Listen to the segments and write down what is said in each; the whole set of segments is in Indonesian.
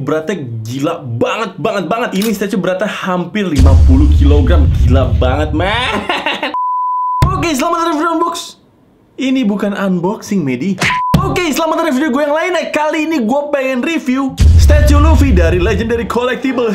Beratnya gila banget. Ini statue beratnya hampir 50 kg. Gila banget, man. Oke, selamat datang di video unbox. Ini bukan unboxing, Medi. Oke, selamat datang di video gue yang lain. Kali ini gue pengen review statue Luffy dari Legendary Collectible.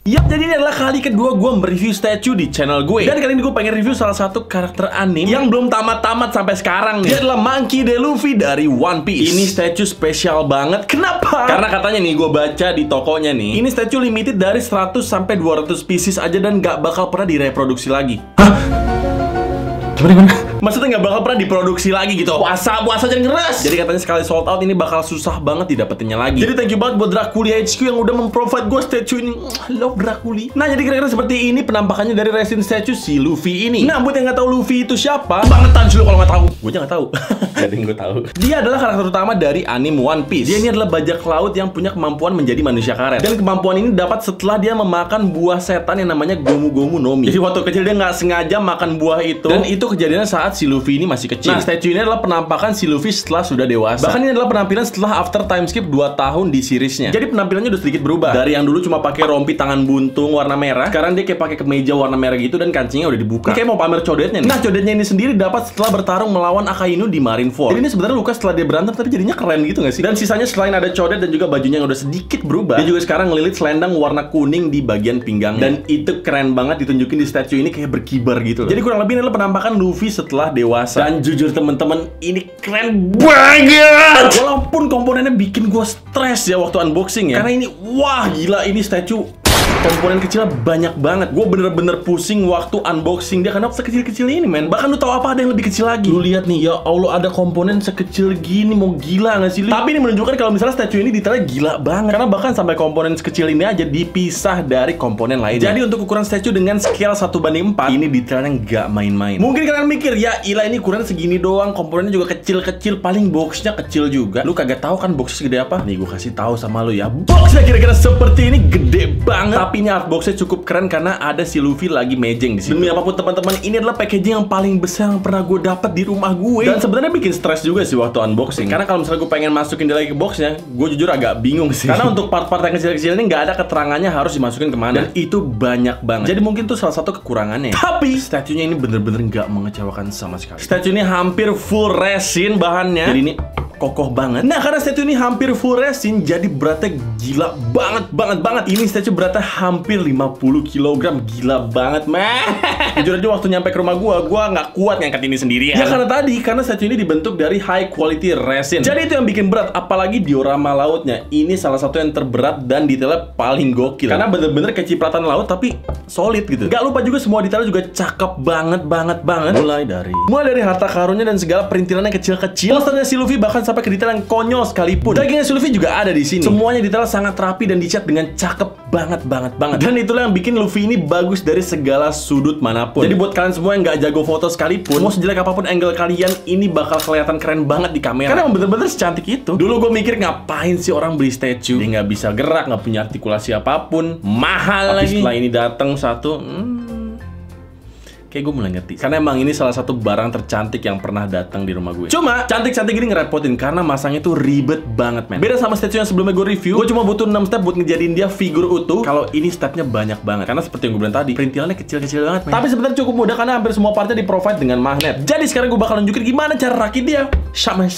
Yap, jadi ini adalah kali kedua gue mereview statue di channel gue. Dan kali ini gue pengen review salah satu karakter anime yang belum tamat-tamat sampai sekarang nih. Dia adalah Monkey D. Luffy dari One Piece. Ini statue spesial banget. Kenapa? Karena katanya nih, gue baca di tokonya nih, ini statue limited dari 100 sampai 200 pieces aja dan gak bakal pernah direproduksi lagi. Hah? Gimana? Maksudnya nggak bakal pernah diproduksi lagi gitu. Puasa jangan ngeres. Jadi katanya sekali sold out ini bakal susah banget didapetinnya lagi. Jadi thank you banget buat Draculi HQ yang udah memprovide gue statue ini. Love Draculi. Nah, jadi kira-kira seperti ini penampakannya dari resin statue si Luffy ini. Nah, buat yang nggak tahu Luffy itu siapa, bangetan sih lu kalau nggak tahu. Gue aja nggak tahu. Jadi gue tahu. Dia adalah karakter utama dari anime One Piece. Dia ini adalah bajak laut yang punya kemampuan menjadi manusia karet. Dan kemampuan ini dapat setelah dia memakan buah setan yang namanya Gomu Gomu no Mi. Jadi waktu kecil dia nggak sengaja makan buah itu. Dan itu kejadiannya saat si Luffy ini masih kecil. Nah, statue ini adalah penampakan si Luffy setelah sudah dewasa. Bahkan ini adalah penampilan setelah after time skip 2 tahun di seriesnya. Jadi penampilannya udah sedikit berubah. Dari yang dulu cuma pakai rompi tangan buntung warna merah, sekarang dia kayak pakai kemeja warna merah gitu dan kancingnya udah dibuka. Ini kayak mau pamer codetnya nih. Nah, codetnya ini sendiri dapat setelah bertarung melawan Akainu di Marineford. Jadi ini sebenarnya luka setelah dia berantem tapi jadinya keren gitu gak sih? Dan sisanya selain ada codet dan juga bajunya yang udah sedikit berubah, dia juga sekarang ngelilit selendang warna kuning di bagian pinggangnya. Dan itu keren banget ditunjukin di statue ini kayak berkibar gitu loh. Jadi kurang lebih ini adalah penampakan Luffy setelah dewasa. Dan jujur temen-temen, ini keren banget. Walaupun komponennya bikin gue stres ya waktu unboxing ya. Karena ini, wah gila, ini statue komponen kecilnya banyak banget. Gue bener-bener pusing waktu unboxing dia karena sekecil-kecil ini, men. Bahkan lu tau apa, ada yang lebih kecil lagi. Lu lihat nih, ya Allah, ada komponen sekecil gini, mau gila gak sih lu? Tapi ini menunjukkan kalau misalnya statue ini detailnya gila banget. Karena bahkan sampai komponen sekecil ini aja dipisah dari komponen lainnya. Jadi untuk ukuran statue dengan scale 1:4, ini detailnya nggak main-main. Mungkin kalian mikir, ya ilah ini ukuran segini doang, komponennya juga kecil-kecil, paling boxnya kecil juga. Lu kagak tahu kan boxnya segede apa? Nih gue kasih tahu sama lu ya. Boxnya kira-kira seperti ini, gede banget. Tapi ini artboxnya cukup keren karena ada si Luffy lagi mejeng di sini. Demi apapun teman-teman, ini adalah packaging yang paling besar yang pernah gue dapat di rumah gue. Dan sebenarnya bikin stres juga sih waktu unboxing. Karena kalau misalnya gue pengen masukin dia lagi ke boxnya, gue jujur agak bingung sih. Karena untuk part-part yang kecil-kecil ini nggak ada keterangannya harus dimasukin kemana. Dan itu banyak banget. Jadi mungkin tuh salah satu kekurangannya. Tapi statue-nya ini bener-bener nggak mengecewakan sama sekali. Statue ini hampir full resin bahannya. Jadi ini kokoh banget. Nah, karena statue ini hampir full resin, jadi beratnya gila banget. Ini statue beratnya hampir 50 kg. Gila banget, man. Jujur aja waktu nyampe ke rumah gua nggak kuat ngangkat ini sendirian. Ya karena statue ini dibentuk dari high quality resin. Jadi itu yang bikin berat, apalagi diorama lautnya. Ini salah satu yang terberat dan detailnya paling gokil. Karena bener-bener kayak cipratan laut tapi solid gitu. Gak lupa juga semua detailnya juga cakep banget. Mulai dari harta karunnya dan segala perintilannya kecil-kecil. Posternya si Luffy bahkan sampai ke detail yang konyol sekalipun. Dagingnya si Luffy juga ada di sini. Semuanya detail sangat rapi dan dicat dengan cakep banget. Dan itulah yang bikin Luffy ini bagus dari segala sudut manapun. Jadi buat kalian semua yang nggak jago foto sekalipun, mau sejelek apapun angle kalian, ini bakal kelihatan keren banget di kamera. Karena bener-bener secantik itu. Dulu gue mikir, ngapain sih orang beli statue? Dia nggak bisa gerak, nggak punya artikulasi apapun, mahal lagi. Setelah ini datang satu, kayak gue mulai ngerti. Karena emang ini salah satu barang tercantik yang pernah datang di rumah gue. Cuma cantik-cantik ini ngerepotin karena masangnya tuh ribet banget, men. Beda sama statue yang sebelumnya gue review, gue cuma butuh 6 step buat ngejadiin dia figur utuh. Kalau ini stepnya banyak banget. Karena seperti yang gue bilang tadi, perintilannya kecil-kecil banget, men. Tapi sebenarnya cukup mudah karena hampir semua partnya di-provide dengan magnet. Jadi sekarang gue bakal nunjukin gimana cara rakit dia. Sama.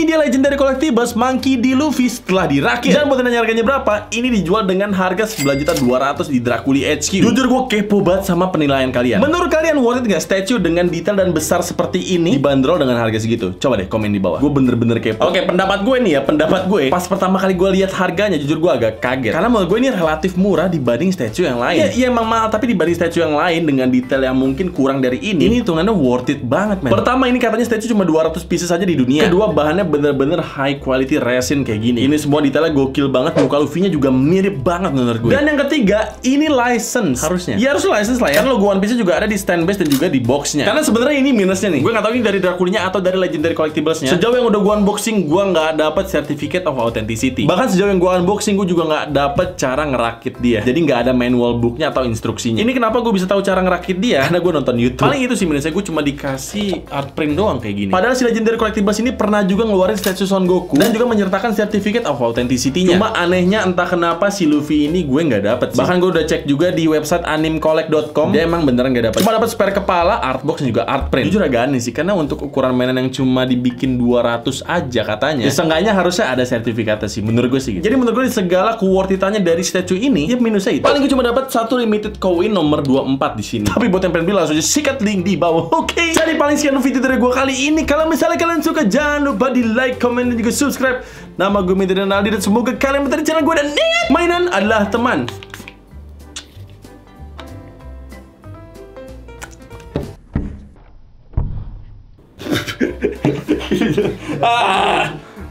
Ini dia Legendary Collectibles Monkey D. Luffy setelah dirakit. Dan buat nanya harganya berapa, ini dijual dengan harga 9.200.000 di Draculi HQ. Jujur gue kepo banget sama penilaian kalian. Menurut kalian worth it nggak statue dengan detail dan besar seperti ini dibanderol dengan harga segitu? Coba deh komen di bawah. Gue bener-bener kepo. Oke, pendapat gue nih ya, pendapat gue pas pertama kali gue lihat harganya, jujur gue agak kaget. Karena menurut gue ini relatif murah dibanding statue yang lain. Iya emang mahal, tapi dibanding statue yang lain dengan detail yang mungkin kurang dari ini hitungannya worth it banget, man. Pertama, ini katanya statue cuma 200 pieces aja di dunia. Kedua, bahannya bener-bener high quality resin kayak gini. Ini semua detailnya gokil banget, muka Luffy-nya juga mirip banget menurut gue. Dan yang ketiga, ini license harusnya. Ya harus license lah ya. Karena logo One Piece juga ada di stand base dan juga di boxnya. Karena sebenarnya ini minusnya nih. Gue nggak tahu ini dari Draculinya atau dari Legendary Collectibles-nya. Sejauh yang udah gue unboxing, gue nggak dapet certificate of authenticity. Bahkan sejauh yang gue unboxing, gue juga nggak dapet cara ngerakit dia. Jadi nggak ada manual booknya atau instruksinya. Ini kenapa gue bisa tahu cara ngerakit dia? Karena gue nonton YouTube. Paling itu sih minusnya, gue cuma dikasih art print doang kayak gini. Padahal si Legendary Collectibles ini pernah juga ngeluarin statue Son Goku dan juga menyertakan certificate of authenticity-nya. Cuma anehnya entah kenapa si Luffy ini gue nggak dapet sih. Bahkan gue udah cek juga di website animcollect.com, dia emang beneran nggak dapet. Cuma dapet spare kepala, artbox dan juga art print. Jujur agak aneh sih, karena untuk ukuran mainan yang cuma dibikin 200 aja katanya, ya seenggaknya harusnya ada sertifikatnya sih, menurut gue sih gitu. Jadi menurut gue segala keworth-it-annya dari statue ini, ya minusnya itu. Paling gue cuma dapat satu limited coin nomor 24 di sini. Tapi buat yang pengen beli langsung aja sikat link di bawah. Oke. Jadi paling sekian video dari gue kali ini. Kalau misalnya kalian suka, jangan lupa di like, comment, dan juga subscribe. Nama gue Mitra Rinaldi dan semoga kalian betah di channel gue, dan ingat, mainan adalah teman.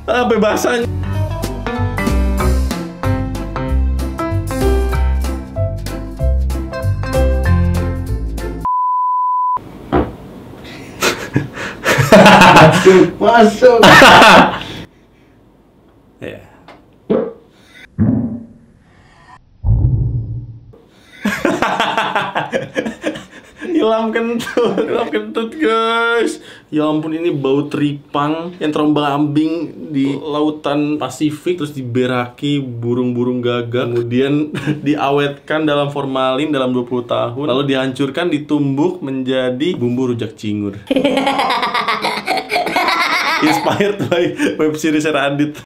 Bebasan. Masuk. Ya. Hilang kentut guys. Ya ampun, ini bau tripang yang terombang-ambing di lautan Pasifik, terus diberaki burung-burung gagak, kemudian diawetkan dalam formalin dalam 20 tahun, lalu dihancurkan, ditumbuk menjadi bumbu rujak cingur. Inspired by web series Radit.